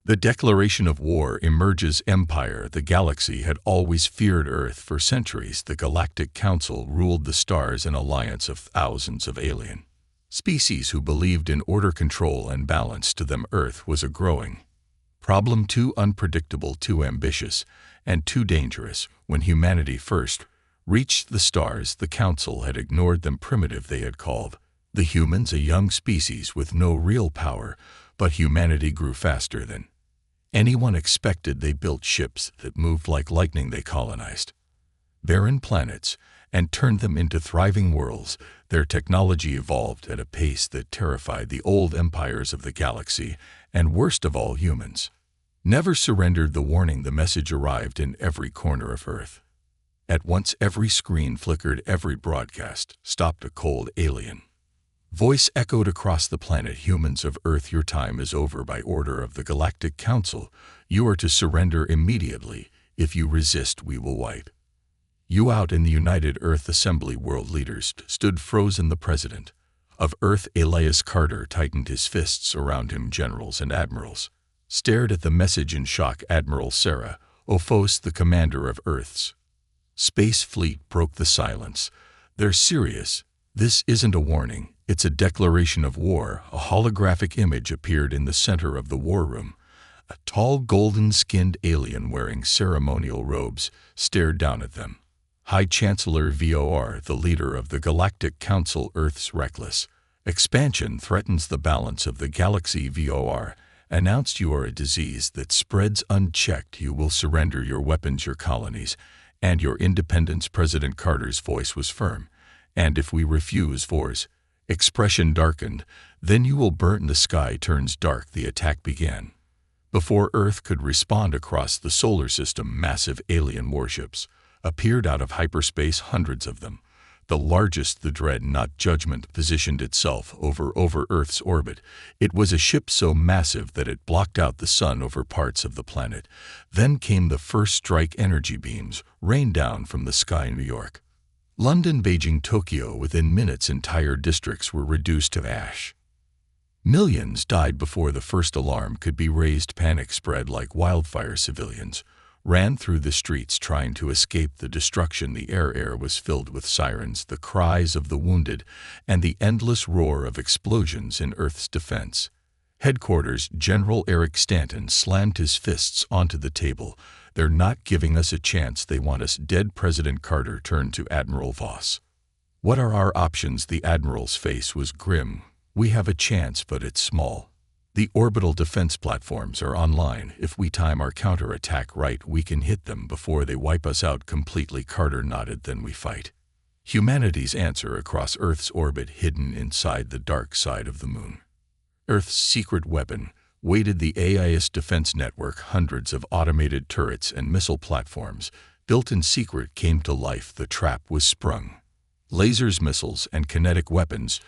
The declaration of war emerges empire. The galaxy had always feared Earth for centuries. The Galactic Council ruled the stars, an alliance of thousands of alien species who believed in order, control, and balance. To them, Earth was a growing problem, too unpredictable, too ambitious, and too dangerous. When humanity first reached the stars, the Council had ignored them. Primitive, they had called the humans a young species with no real power, but humanity grew faster than anyone expected. They built ships that moved like lightning. They colonized barren planets and turned them into thriving worlds. Their technology evolved at a pace that terrified the old empires of the galaxy, and worst of all, humans never surrendered. The warning, the message arrived in every corner of Earth. At once, every screen flickered, every broadcast stopped. A cold alien voice echoed across the planet. Humans of Earth, your time is over. By order of the Galactic Council, you are to surrender immediately. If you resist, we will wipe you out. In the United Earth Assembly, world leaders stood frozen. The president of Earth, Elias Carter, tightened his fists around him. Generals and admirals stared at the message in shock. Admiral Sarah Ophos, the commander of Earth's space fleet, broke the silence. They're serious. This isn't a warning. It's a declaration of war. A holographic image appeared in the center of the war room. A tall, golden-skinned alien wearing ceremonial robes stared down at them. High Chancellor VOR, the leader of the Galactic Council. Earth's reckless expansion threatens the balance of the galaxy. VOR announced, you are a disease that spreads unchecked. You will surrender your weapons, your colonies, and your independence. President Carter's voice was firm. And if we refuse, VOR's expression darkened. Then you will burn. The sky turns dark. The attack began. Before Earth could respond, across the solar system, massive alien warships appeared out of hyperspace, hundreds of them. The largest, the Dreadnought Judgment, positioned itself over Earth's orbit. It was a ship so massive that it blocked out the sun over parts of the planet. Then came the first strike. Energy beams rained down from the sky. New York, London, Beijing, Tokyo. Within minutes, entire districts were reduced to ash. Millions died before the first alarm could be raised. Panic spread like wildfire. Civilians ran through the streets trying to escape the destruction. The air was filled with sirens, the cries of the wounded, and the endless roar of explosions in Earth's defense headquarters. General Eric Stanton slammed his fists onto the table. They're not giving us a chance. They want us dead. President Carter turned to Admiral Voss. What are our options? The admiral's face was grim. We have a chance, but it's small. The orbital defense platforms are online. If we time our counterattack right, we can hit them before they wipe us out completely. Carter nodded. Then we fight humanity's answer across Earth's orbit, hidden inside the dark side of the moon. Earth's secret weapon waited, the AIS defense network. Hundreds of automated turrets and missile platforms built in secret came to life. The trap was sprung. Lasers, missiles, and kinetic weapons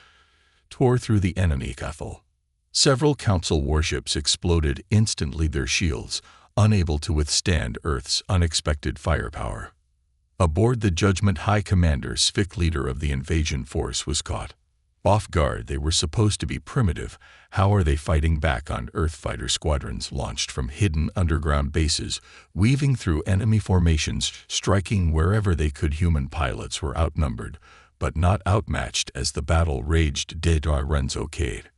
tore through the enemy cattle. Several Council warships exploded instantly, their shields unable to withstand Earth's unexpected firepower. Aboard the Judgment, High Commander Svick, leader of the invasion force, was caught off guard. They were supposed to be primitive. How are they fighting back on Earth? Fighter squadrons launched from hidden underground bases, weaving through enemy formations, striking wherever they could. Human pilots were outnumbered, but not outmatched as the battle raged. Renzo Cade,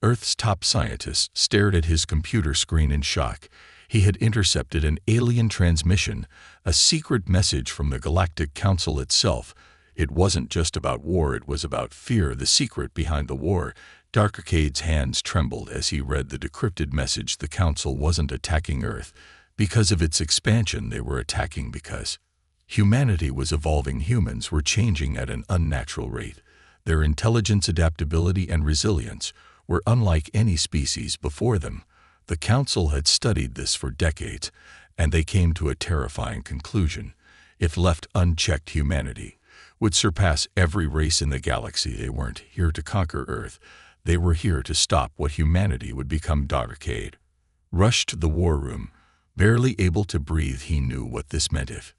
Earth's top scientist, stared at his computer screen in shock. He had intercepted an alien transmission, a secret message from the Galactic Council itself. It wasn't just about war, it was about fear, the secret behind the war. Cade's hands trembled as he read the decrypted message. The Council wasn't attacking Earth because of its expansion. They were attacking because humanity was evolving. Humans were changing at an unnatural rate. Their intelligence, adaptability, and resilience were unlike any species before them. The Council had studied this for decades, and they came to a terrifying conclusion. If left unchecked, humanity would surpass every race in the galaxy. They weren't here to conquer Earth. They were here to stop what humanity would become. Cade rushed to the war room, barely able to breathe. He knew what this meant. If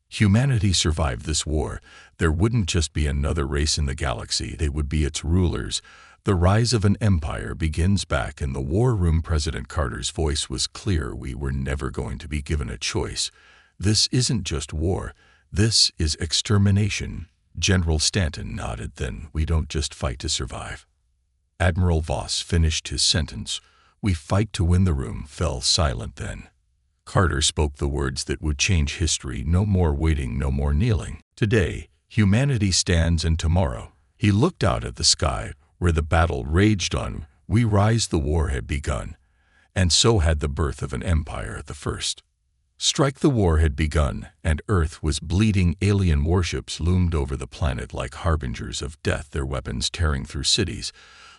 humanity survived this war, there wouldn't just be another race in the galaxy. They would be its rulers. The rise of an empire begins back in the war room. President Carter's voice was clear. We were never going to be given a choice. This isn't just war. This is extermination. General Stanton nodded. Then we don't just fight to survive. Admiral Voss finished his sentence. We fight to win. The room fell silent then. Carter spoke the words that would change history. No more waiting, no more kneeling. Today, humanity stands, and tomorrow. He looked out at the sky, where the battle raged on. We rise. The war had begun. And so had the birth of an empire. The first strike. The war had begun, and Earth was bleeding. Alien warships loomed over the planet like harbingers of death, their weapons tearing through cities,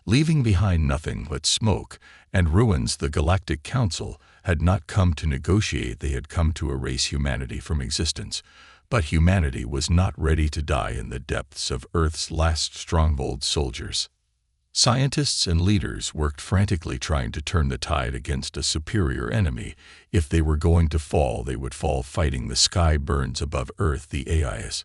leaving behind nothing but smoke and ruins. The Galactic Council had not come to negotiate. They had come to erase humanity from existence. But humanity was not ready to die in the depths of Earth's last stronghold. Soldiers, scientists, and leaders worked frantically, trying to turn the tide against a superior enemy. If they were going to fall, they would fall fighting. The sky burns above Earth. The AI's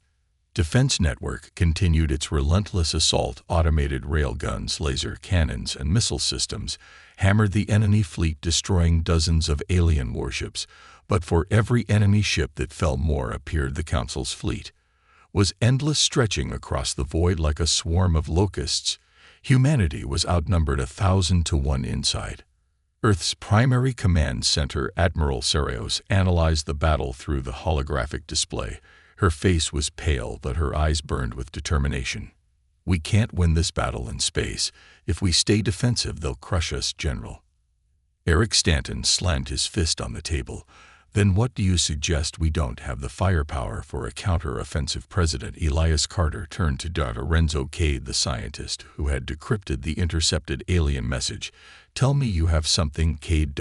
defense network continued its relentless assault. Automated railguns, laser cannons, and missile systems hammered the enemy fleet, destroying dozens of alien warships. But for every enemy ship that fell, more appeared. The Council's fleet was endless, stretching across the void like a swarm of locusts. Humanity was outnumbered 1,000 to 1 inside. Earth's primary command center, Admiral Sarios, analyzed the battle through the holographic display. Her face was pale, but her eyes burned with determination. We can't win this battle in space. If we stay defensive, they'll crush us, General. Eric Stanton slammed his fist on the table. Then what do you suggest? We don't have the firepower for a counter-offensive. President Elias Carter turned to Dr. Renzo Cade, the scientist who had decrypted the intercepted alien message. Tell me you have something. Cade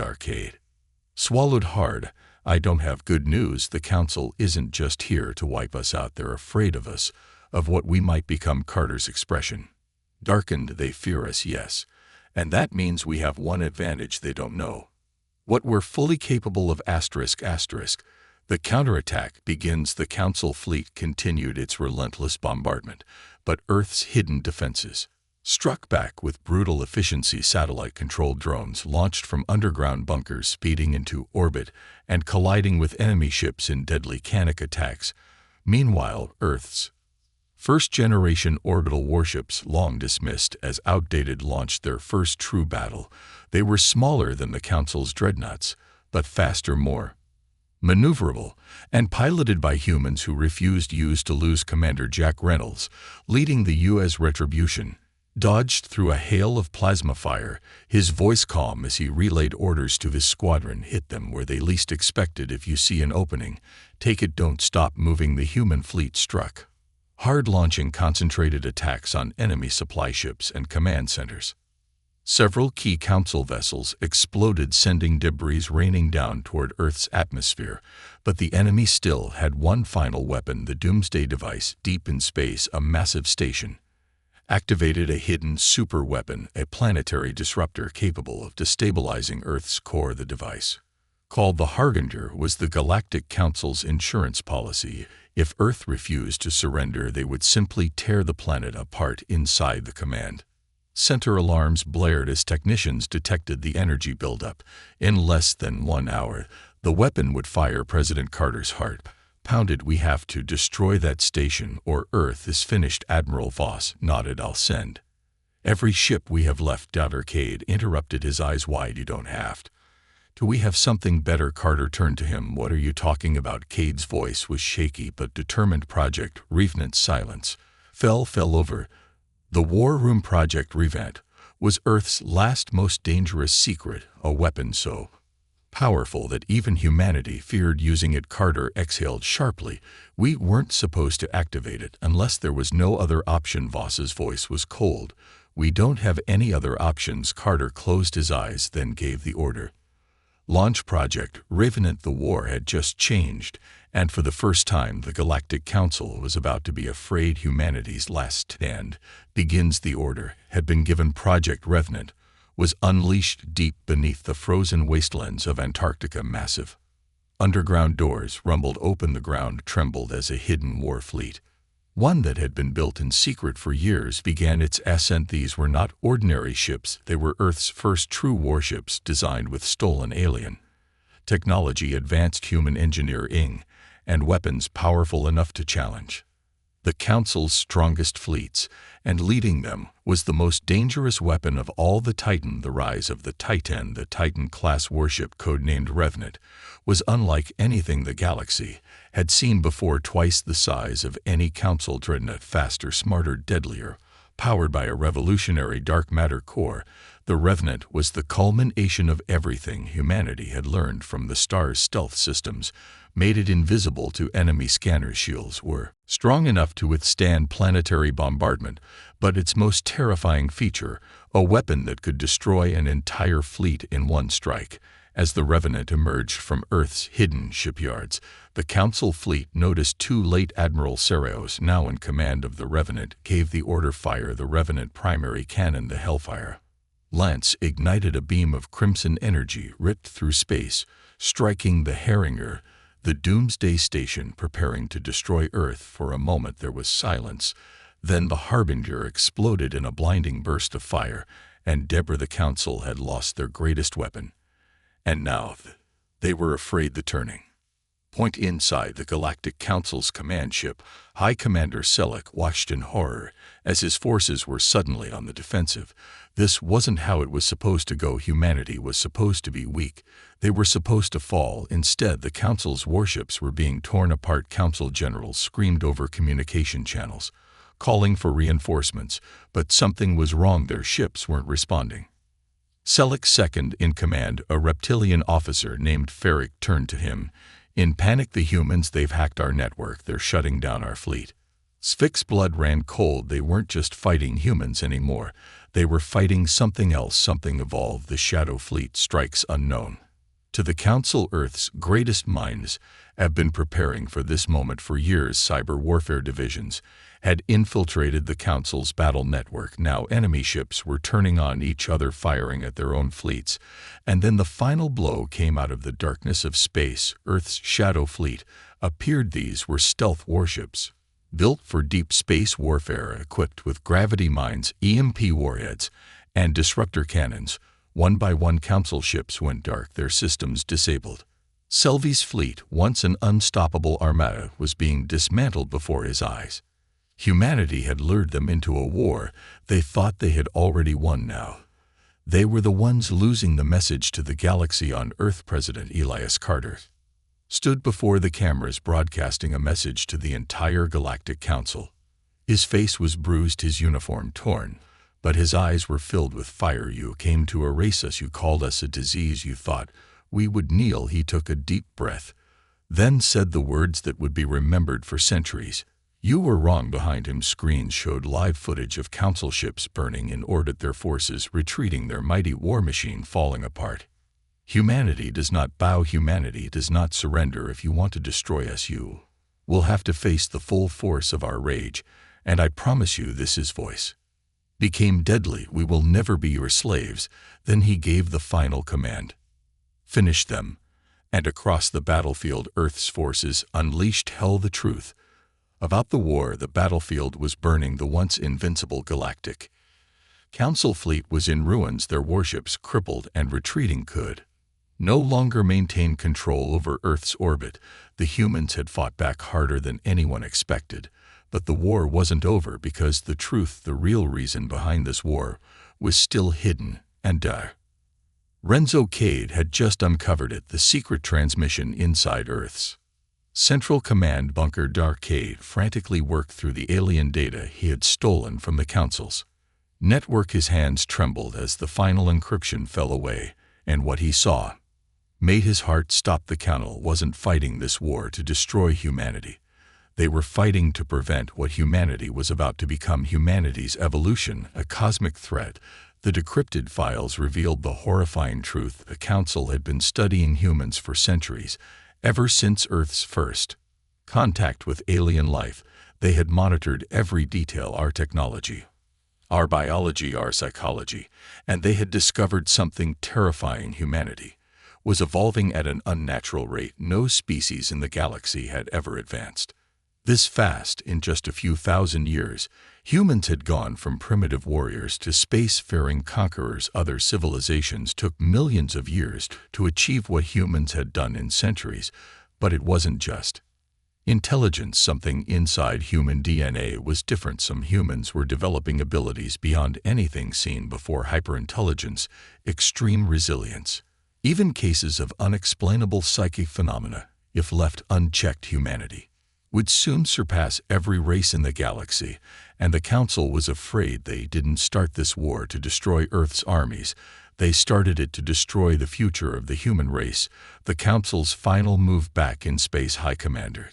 swallowed hard. I don't have good news. The Council isn't just here to wipe us out. They're afraid of us, of what we might become. Carter's expression darkened. They fear us, yes. And that means we have one advantage they don't know. What we're fully capable of. The counterattack begins. The Council fleet continued its relentless bombardment, but Earth's hidden defenses struck back with brutal efficiency. Satellite-controlled drones launched from underground bunkers, speeding into orbit and colliding with enemy ships in deadly kinetic attacks. Meanwhile, Earth's first-generation orbital warships, long dismissed as outdated, launched their first true battle. They were smaller than the Council's dreadnoughts, but faster, more maneuverable, and piloted by humans who refused to lose. Commander Jack Reynolds, leading the U.S. Retribution, dodged through a hail of plasma fire, his voice calm as he relayed orders to his squadron. Hit them where they least expected. If you see an opening, take it. Don't stop moving. The human fleet struck hard, launching concentrated attacks on enemy supply ships and command centers. Several key Council vessels exploded, sending debris raining down toward Earth's atmosphere. But the enemy still had one final weapon, the Doomsday device. Deep in space, a massive station activated a hidden super weapon, a planetary disruptor capable of destabilizing Earth's core. The device, called the Harbinger, was the Galactic Council's insurance policy. If Earth refused to surrender, they would simply tear the planet apart. Inside the command center, alarms blared as technicians detected the energy buildup. In less than 1 hour, the weapon would fire. President Carter's heart pounded. We have to destroy that station, or Earth is finished. Admiral Voss nodded. I'll send every ship we have left. Dr. Cade interrupted, his eyes wide. You don't have to. Do we have something better? Carter turned to him. What are you talking about? Cade's voice was shaky but determined. Project Revenant. Silence fell over the war room. Project Revenant was Earth's last, most dangerous secret, a weapon so powerful that even humanity feared using it. Carter exhaled sharply. We weren't supposed to activate it unless there was no other option. Voss's voice was cold. We don't have any other options. Carter closed his eyes, then gave the order. Launch Project Revenant. The war had just changed, and for the first time the Galactic Council was about to be afraid. Humanity's last stand begins. The order had been given. Project Revenant was unleashed deep beneath the frozen wastelands of Antarctica. Massive underground doors rumbled open. The ground trembled as a hidden war fleet One that had been built in secret for years began its ascent. These were not ordinary ships, they were Earth's first true warships designed with stolen alien technology, advanced human engineering, and weapons powerful enough to challenge the Council's strongest fleets, and leading them was the most dangerous weapon of all, the Titan. The rise of the Titan-class warship, codenamed Revenant, was unlike anything the galaxy had seen before. Twice the size of any Council dreadnought, faster, smarter, deadlier, powered by a revolutionary dark matter core, the Revenant was the culmination of everything humanity had learned from the star's stealth systems. Made it invisible to enemy scanners. Shields were strong enough to withstand planetary bombardment, but its most terrifying feature, a weapon that could destroy an entire fleet in one strike. As the Revenant emerged from Earth's hidden shipyards, the Council fleet noticed too late. Admiral Cereos, now in command of the Revenant, gave the order: fire. The Revenant primary cannon, the Hellfire lance, ignited a beam of crimson energy, ripped through space, striking the Harringer, the Doomsday Station, preparing to destroy Earth. For a moment there was silence. Then the Harbinger exploded in a blinding burst of fire, and Deborah, the Council had lost their greatest weapon. And now they were afraid. The turning point inside the Galactic Council's command ship, High Commander Selleck watched in horror as his forces were suddenly on the defensive. This wasn't how it was supposed to go. Humanity was supposed to be weak. They were supposed to fall. Instead, the Council's warships were being torn apart. Council generals screamed over communication channels, calling for reinforcements, but something was wrong. Their ships weren't responding. Selleck's second in command, a reptilian officer named Ferric, turned to him. In panic: the humans, they've hacked our network. They're shutting down our fleet. Svik's blood ran cold. They weren't just fighting humans anymore. They were fighting something else, something evolved. The Shadow Fleet strikes unknown to the Council. Earth's greatest minds have been preparing for this moment for years. Cyber warfare divisions had infiltrated the Council's battle network. Now enemy ships were turning on each other, firing at their own fleets. And then the final blow came out of the darkness of space. Earth's Shadow Fleet appeared. These were stealth warships, built for deep space warfare, equipped with gravity mines, EMP warheads, and disruptor cannons. One by one, Council ships went dark, their systems disabled. Selvi's fleet, once an unstoppable armada, was being dismantled before his eyes. Humanity had lured them into a war they thought they had already won. Now they were the ones losing. The message to the galaxy on Earth. President Elias Carter stood before the cameras, broadcasting a message to the entire Galactic Council. His face was bruised, his uniform torn, but his eyes were filled with fire. You came to erase us. You called us a disease. You thought we would kneel. He took a deep breath, then said the words that would be remembered for centuries. You were wrong. Behind him, screens showed live footage of Council ships burning in orbit, their forces retreating, their mighty war machine falling apart. Humanity does not bow. Humanity does not surrender. If you want to destroy us, you will have to face the full force of our rage, and I promise you this, his voice became deadly. We will never be your slaves. Then he gave the final command. Finish them. And across the battlefield, Earth's forces unleashed hell. The truth about the war: the battlefield was burning. The once invincible Galactic Council fleet was in ruins. Their warships, crippled and retreating, could no longer maintain control over Earth's orbit. The humans had fought back harder than anyone expected, but the war wasn't over, because the truth, the real reason behind this war, was still hidden and dire. Renzo Cade had just uncovered it, the secret transmission inside Earth's Central Command bunker. Cade frantically worked through the alien data he had stolen from the Council's network. His hands trembled as the final encryption fell away, and what he saw made his heart stop. The Council wasn't fighting this war to destroy humanity. They were fighting to prevent what humanity was about to become: humanity's evolution, a cosmic threat. The decrypted files revealed the horrifying truth. The Council had been studying humans for centuries. Ever since Earth's first contact with alien life, they had monitored every detail: our technology, our biology, our psychology, and they had discovered something terrifying. Humanity was evolving at an unnatural rate. No species in the galaxy had ever advanced This fast, in just a few thousand years, humans had gone from primitive warriors to space-faring conquerors. Other civilizations took millions of years to achieve what humans had done in centuries, but it wasn't just intelligence. Something inside human DNA was different. Some humans were developing abilities beyond anything seen before: hyperintelligence, extreme resilience, even cases of unexplainable psychic phenomena. If left unchecked, humanity would soon surpass every race in the galaxy, and the Council was afraid. They didn't start this war to destroy Earth's armies. They started it to destroy the future of the human race. The Council's final move back in space. High Commander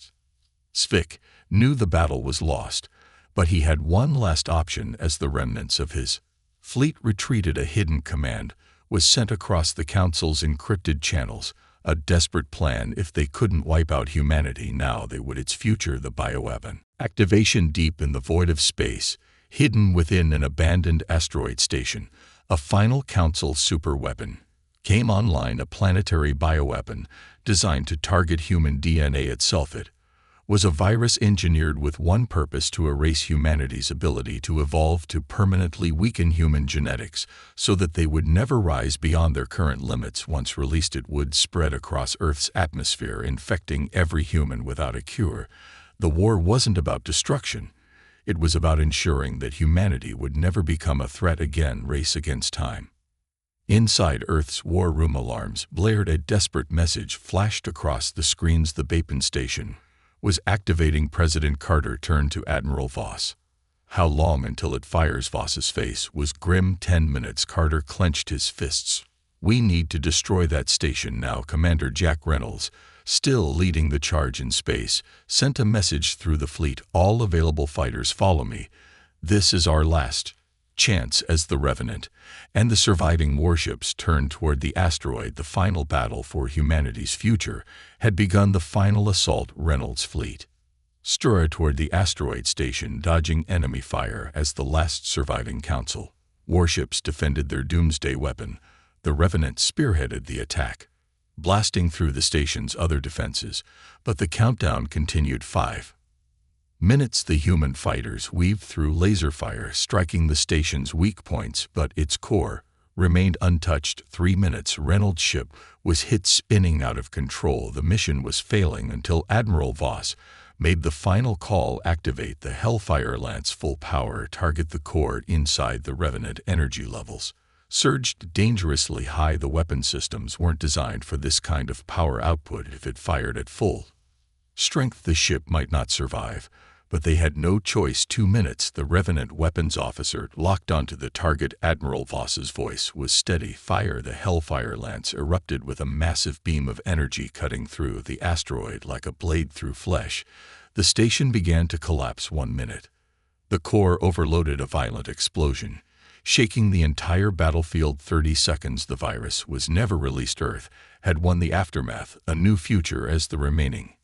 Svik knew the battle was lost, but he had one last option. As the remnants of his fleet retreated, a hidden command was sent across the Council's encrypted channels. A desperate plan. If they couldn't wipe out humanity now, they would. Its future, the bioweapon activation. Deep in the void of space, hidden within an abandoned asteroid station, a final Council superweapon came online. A planetary bioweapon designed to target human DNA itself. It was a virus engineered with one purpose: to erase humanity's ability to evolve, to permanently weaken human genetics so that they would never rise beyond their current limits. Once released, it would spread across Earth's atmosphere, infecting every human without a cure. The war wasn't about destruction. It was about ensuring that humanity would never become a threat again. Race against time. Inside Earth's war room, alarms blared. A desperate message flashed across the screens. The Bapin station was activating. President Carter turned to Admiral Voss. How long until it fires? Voss's face was grim. 10 minutes. Carter clenched his fists. We need to destroy that station now. Commander Jack Reynolds, still leading the charge in space, sent a message through the fleet: all available fighters, follow me. This is our last chance. As the Revenant and the surviving warships turned toward the asteroid, the final battle for humanity's future had begun. The final assault. Reynolds' fleet strode toward the asteroid station, dodging enemy fire as the last surviving Council warships defended their doomsday weapon. The Revenant spearheaded the attack, blasting through the station's other defenses, but the countdown continued. 5 minutes. The human fighters weaved through laser fire, striking the station's weak points, but its core remained untouched. 3 minutes. Reynolds' ship was hit, spinning out of control. The mission was failing until Admiral Voss made the final call: activate the Hellfire Lance. Full power. Target the core. Inside, the Revenant energy levels surged dangerously high. The weapon systems weren't designed for this kind of power output. If it fired at full strength, the ship might not survive. But they had no choice. 2 minutes. The Revenant weapons officer locked onto the target. Admiral Voss's voice was steady. Fire. The Hellfire Lance erupted with a massive beam of energy, cutting through the asteroid like a blade through flesh. The station began to collapse. 1 minute. The core overloaded. A violent explosion, shaking the entire battlefield. 30 seconds. The virus was never released. Earth had won the aftermath, a new future. As the remaining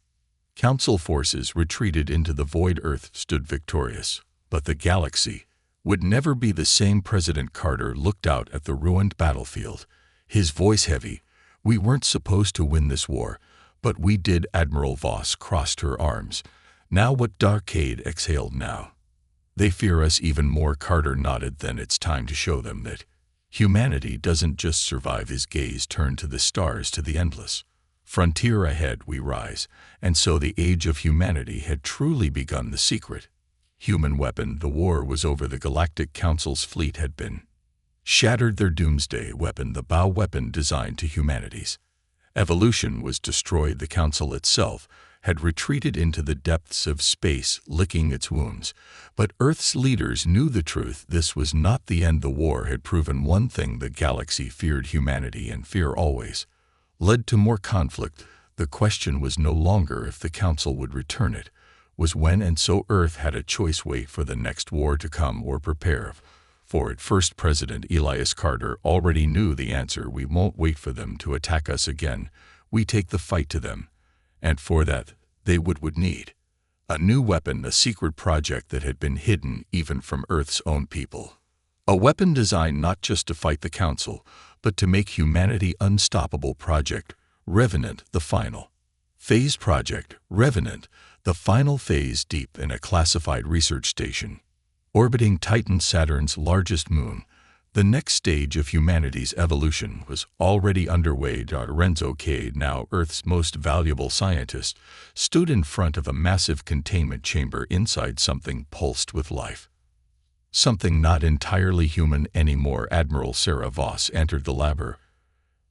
Council forces retreated into the void, Earth stood victorious. But the galaxy would never be the same. President Carter looked out at the ruined battlefield, his voice heavy. We weren't supposed to win this war, but we did. Admiral Voss crossed her arms. Now what? Darkade exhaled. Now they fear us even more. Carter nodded. Then it's time to show them that humanity doesn't just survive. His gaze turned to the stars, to the endless frontier ahead. We rise. And so the age of humanity had truly begun. The secret human weapon. The war was over. The Galactic Council's fleet had been shattered. Their doomsday weapon, the bow weapon designed to humanity's evolution, was destroyed. The Council itself had retreated into the depths of space, licking its wounds. But Earth's leaders knew the truth. This was not the end. The war had proven one thing: the galaxy feared humanity, and fear always led to more conflict. The question was no longer if the Council would return, it was when. And so Earth had a choice: wait for the next war to come or prepare for it. First President Elias Carter already knew the answer: we won't wait for them to attack us again. We take the fight to them. And for that, they would need a new weapon, a secret project that had been hidden even from Earth's own people. A weapon designed not just to fight the Council, but to make humanity unstoppable. Project Revenant, the final Phase Project Revenant, the final phase deep in a classified research station, orbiting Titan, Saturn's largest moon. The next stage of humanity's evolution was already underway. Renzo Cade, now Earth's most valuable scientist, stood in front of a massive containment chamber inside something pulsed with life. Something not entirely human anymore. Admiral Sarah Voss entered the lab.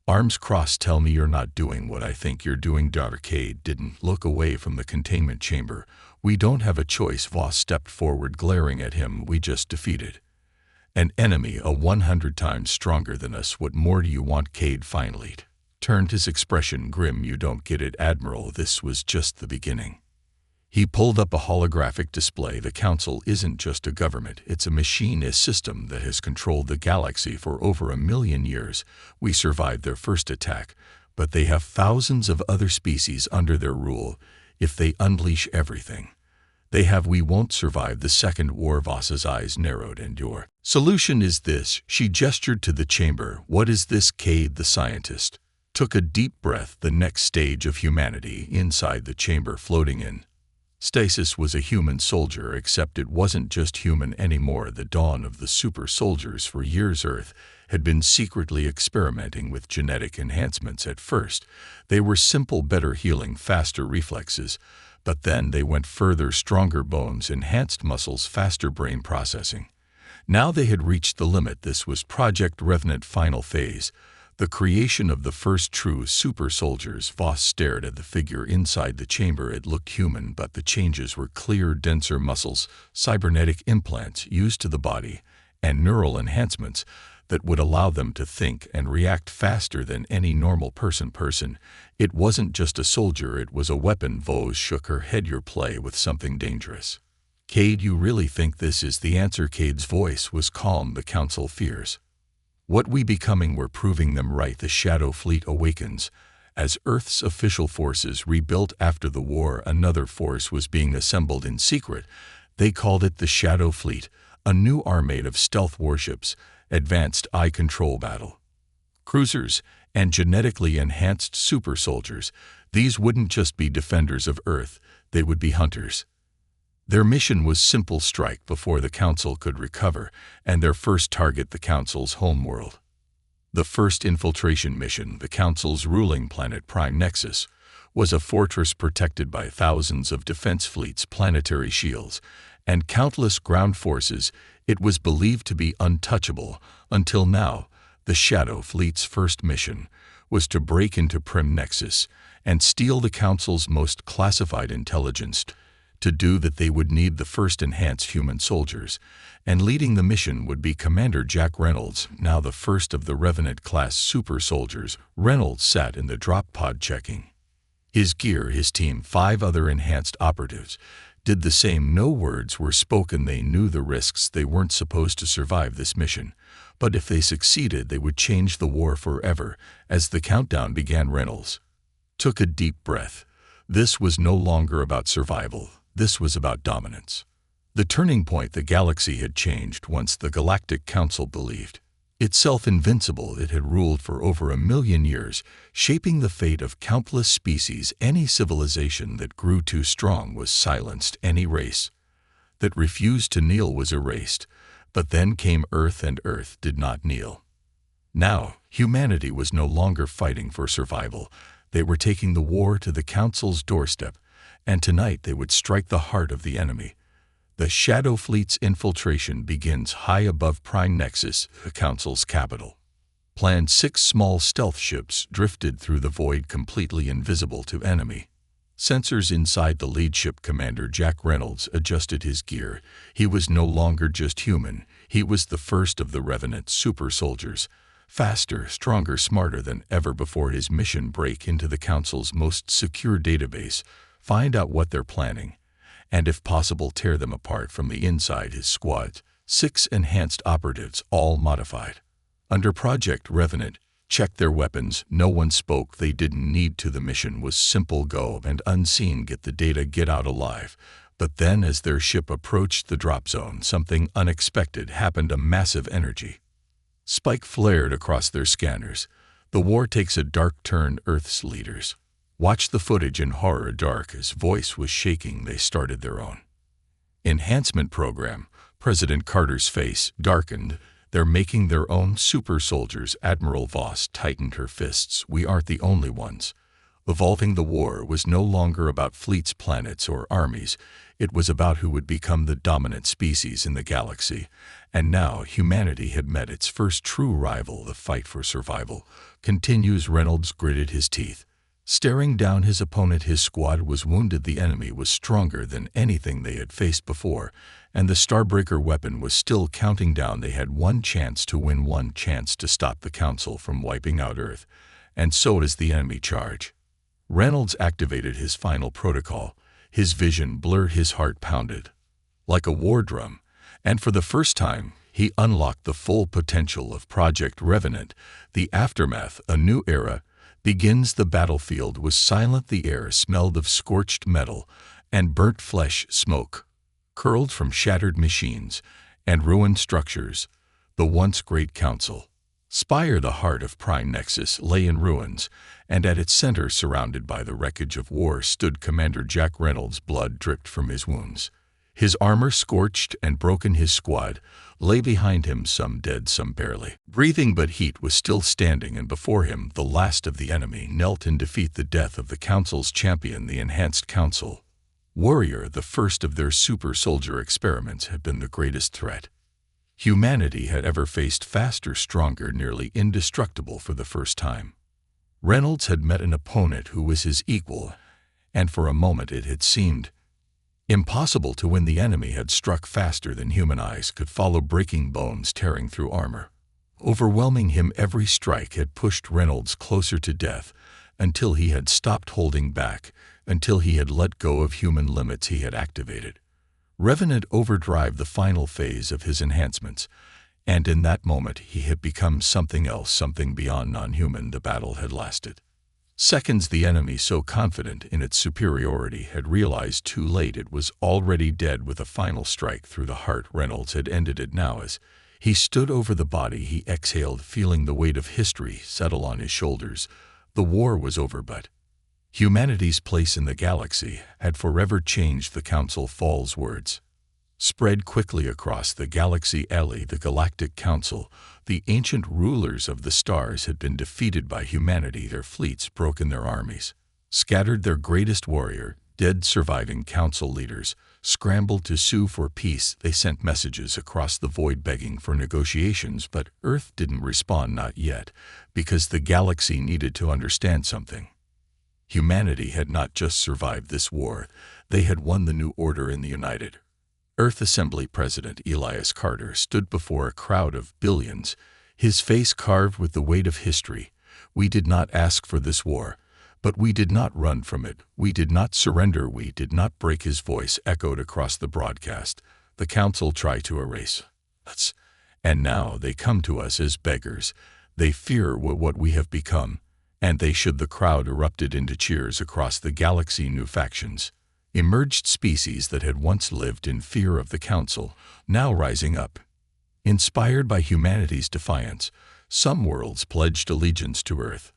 Arms crossed. Tell me you're not doing what I think you're doing. Cade didn't look away from the containment chamber. We don't have a choice. Voss stepped forward, glaring at him. We just defeated an enemy 100 times stronger than us. What more do you want? Cade finally turned, his expression grim. You don't get it, Admiral. This was just the beginning. He pulled up a holographic display. The Council isn't just a government, it's a machine, a system that has controlled the galaxy for over 1 million years. We survived their first attack, but they have thousands of other species under their rule. If they unleash everything we won't survive the second war. Voss's eyes narrowed. And your solution is this? She gestured to the chamber. What is this? Cade, the scientist, took a deep breath. The next stage of humanity. Inside the chamber, floating in stasis, was a human soldier, except it wasn't just human anymore. The dawn of the super soldiers. For years, Earth had been secretly experimenting with genetic enhancements. At first, they were simple: better healing, faster reflexes. But then they went further: stronger bones, enhanced muscles, faster brain processing. Now they had reached the limit. This was Project Revenant final phase, the creation of the first true super soldiers. Voss stared at the figure inside the chamber. It looked human, but the changes were clear: denser muscles, cybernetic implants used to the body, and neural enhancements that would allow them to think and react faster than any normal person. It wasn't just a soldier, it was a weapon. Voss shook her head. You're playing with something dangerous. Cade, you really think this is the answer? Cade's voice was calm. The Council fears what we becoming. We're proving them right. The Shadow Fleet awakens. As Earth's official forces rebuilt after the war, another force was being assembled in secret. They called it the Shadow Fleet, a new armade of stealth warships, advanced eye control battle cruisers, and genetically enhanced super soldiers. These wouldn't just be defenders of Earth, they would be hunters. Their mission was simple: strike before the Council could recover, and their first target the Council's homeworld. The first infiltration mission, the Council's ruling planet Prime Nexus, was a fortress protected by thousands of defense fleets, planetary shields, and countless ground forces. It was believed to be untouchable until now. The Shadow Fleet's first mission was to break into Prime Nexus and steal the Council's most classified intelligence. To do that, they would need the first enhanced human soldiers, and leading the mission would be Commander Jack Reynolds, now the first of the Revenant-class super soldiers. Reynolds sat in the drop pod checking his gear. His team, 5 other enhanced operatives, did the same. No words were spoken. They knew the risks. They weren't supposed to survive this mission, but if they succeeded, they would change the war forever. As the countdown began, Reynolds took a deep breath. This was no longer about survival. This was about dominance. The turning point. The galaxy had changed once the Galactic Council believed itself invincible. It had ruled for over 1 million years, shaping the fate of countless species. Any civilization that grew too strong was silenced. Any race that refused to kneel was erased. But then came Earth, and Earth did not kneel. Now, humanity was no longer fighting for survival. They were taking the war to the Council's doorstep, and tonight they would strike the heart of the enemy. The Shadow Fleet's infiltration begins high above Prime Nexus, the Council's capital. Planned 6 small stealth ships drifted through the void, completely invisible to enemy sensors. Inside the lead ship, Commander Jack Reynolds adjusted his gear. He was no longer just human. He was the first of the Revenant super soldiers. Faster, stronger, smarter than ever before. His mission: break into the Council's most secure database, find out what they're planning, and if possible tear them apart from the inside. His squad, 6 enhanced operatives, all modified under Project Revenant, checked their weapons. No one spoke. They didn't need to. The mission was simple: go and unseen, get the data, get out alive. But then, as their ship approached the drop zone, something unexpected happened. A massive energy spike flared across their scanners. The war takes a dark turn. Earth's leaders Watch the footage in horror dark. His voice was shaking. They started their own enhancement program. President Carter's face darkened. They're making their own super soldiers. Admiral Voss tightened her fists. We aren't the only ones. Evolving the war was no longer about fleets, planets, or armies. It was about who would become the dominant species in the galaxy. And now humanity had met its first true rival. The fight for survival continues. Reynolds gritted his teeth, staring down his opponent. His squad was wounded. The enemy was stronger than anything they had faced before, and the Starbreaker weapon was still counting down. They had one chance to win, one chance to stop the Council from wiping out Earth. And so does the enemy charge. Reynolds activated his final protocol. His vision blurred. His heart pounded like a war drum. And for the first time, he unlocked the full potential of Project Revenant. The aftermath, a new era, begins. The battlefield was silent. The air smelled of scorched metal and burnt flesh. Smoke curled from shattered machines and ruined structures. The once great Council Spire, the heart of Prime Nexus, lay in ruins, and at its center, surrounded by the wreckage of war, stood Commander Jack Reynolds. Blood dripped from his wounds. His armor scorched and broken. His squad lay behind him, some dead, some barely breathing, but heat was still standing, and before him the last of the enemy knelt in defeat. The death of the Council's champion, the Enhanced Council Warrior, the first of their super soldier experiments, had been the greatest threat humanity had ever faced. Faster, stronger, nearly indestructible for the first time. Reynolds had met an opponent who was his equal, and for a moment it had seemed impossible to win. The enemy had struck faster than human eyes could follow, breaking bones, tearing through armor, overwhelming him. Every strike had pushed Reynolds closer to death, until he had stopped holding back, until he had let go of human limits. He had activated Revenant Overdrive, the final phase of his enhancements, and in that moment he had become something else, something beyond non-human. The battle had lasted seconds. The enemy, so confident in its superiority, had realized too late it was already dead. With a final strike through the heart, Reynolds had ended it. Now, as he stood over the body, he exhaled, feeling the weight of history settle on his shoulders. The war was over, but humanity's place in the galaxy had forever changed. The Council Fall's words spread quickly across the galaxy. Ellie, the Galactic Council, the ancient rulers of the stars, had been defeated by humanity. Their fleets broken, their armies scattered. Their greatest warrior dead. Surviving Council leaders scrambled to sue for peace. They sent messages across the void begging for negotiations, but Earth didn't respond, not yet, because the galaxy needed to understand something. Humanity had not just survived this war, they had won the new order in the United Earth. Assembly President Elias Carter stood before a crowd of billions, his face carved with the weight of history. We did not ask for this war, but we did not run from it. We did not surrender. We did not break. His voice echoed across the broadcast. The Council tried to erase us, and now they come to us as beggars. They fear what we have become, and they should. The crowd erupted into cheers across the galaxy. New factions emerged, species that had once lived in fear of the Council, now rising up. Inspired by humanity's defiance, some worlds pledged allegiance to Earth.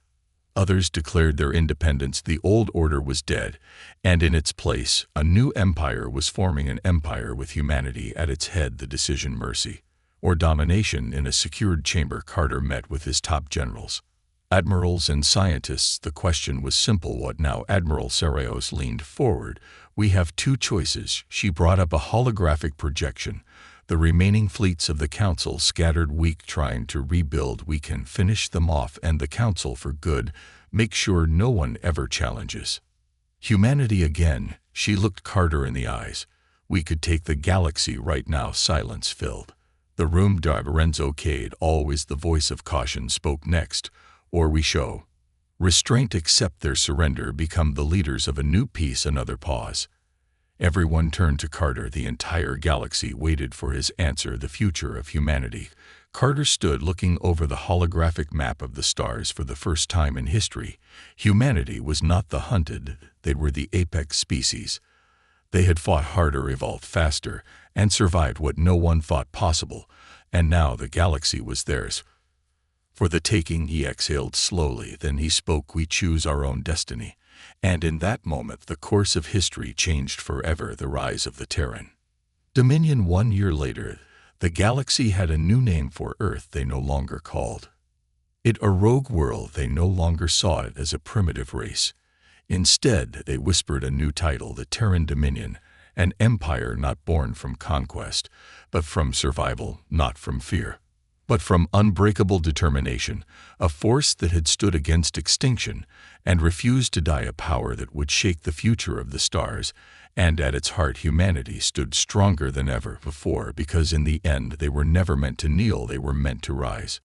Others declared their independence. The old order was dead, and in its place, a new empire was forming, an empire with humanity at its head. The decision: mercy or domination. In a secured chamber, Carter met with his top generals, admirals and scientists. The question was simple: what now? Admiral Saraios leaned forward. We have two choices. She brought up a holographic projection. The remaining fleets of the Council scattered, weak, trying to rebuild. We can finish them off, and the Council for good. Make sure no one ever challenges humanity again. She looked Carter in the eyes. We could take the galaxy right now. Silence filled the room. Lorenzo Cade, always the voice of caution, spoke next. Or we show restraint, accept their surrender, become the leaders of a new peace. Another pause. Everyone turned to Carter. The entire galaxy waited for his answer. The future of humanity. Carter stood looking over the holographic map of the stars. For the first time in history, humanity was not the hunted, they were the apex species. They had fought harder, evolved faster, and survived what no one thought possible, and now the galaxy was theirs for the taking. He exhaled slowly, then he spoke. We choose our own destiny. And in that moment, the course of history changed forever, the rise of the Terran Dominion. 1 year later, the galaxy had a new name for Earth. They no longer called it a rogue world. They no longer saw it as a primitive race. Instead, they whispered a new title, the Terran Dominion, an empire not born from conquest, but from survival, not from fear, but from unbreakable determination, a force that had stood against extinction and refused to die, a power that would shake the future of the stars. And at its heart, humanity stood stronger than ever before, because in the end they were never meant to kneel, they were meant to rise.